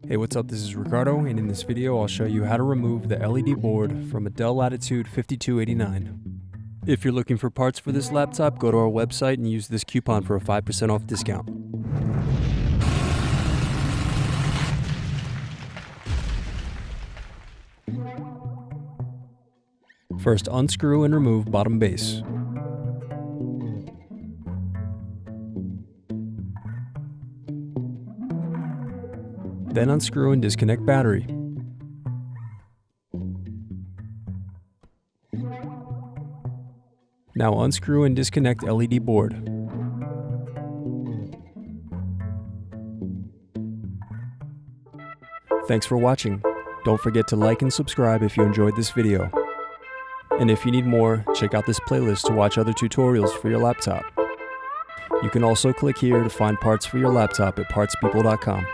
Hey, what's up? This is Ricardo, and in this video I'll show you how to remove the LED board from a Dell Latitude 5289. If you're looking for parts for this laptop, go to our website and use this coupon for a 5% off discount. First, unscrew and remove bottom base. Then unscrew and disconnect battery. Now unscrew and disconnect LED board. Thanks for watching. Don't forget to like and subscribe if you enjoyed this video. And if you need more, check out this playlist to watch other tutorials for your laptop. You can also click here to find parts for your laptop at partspeople.com.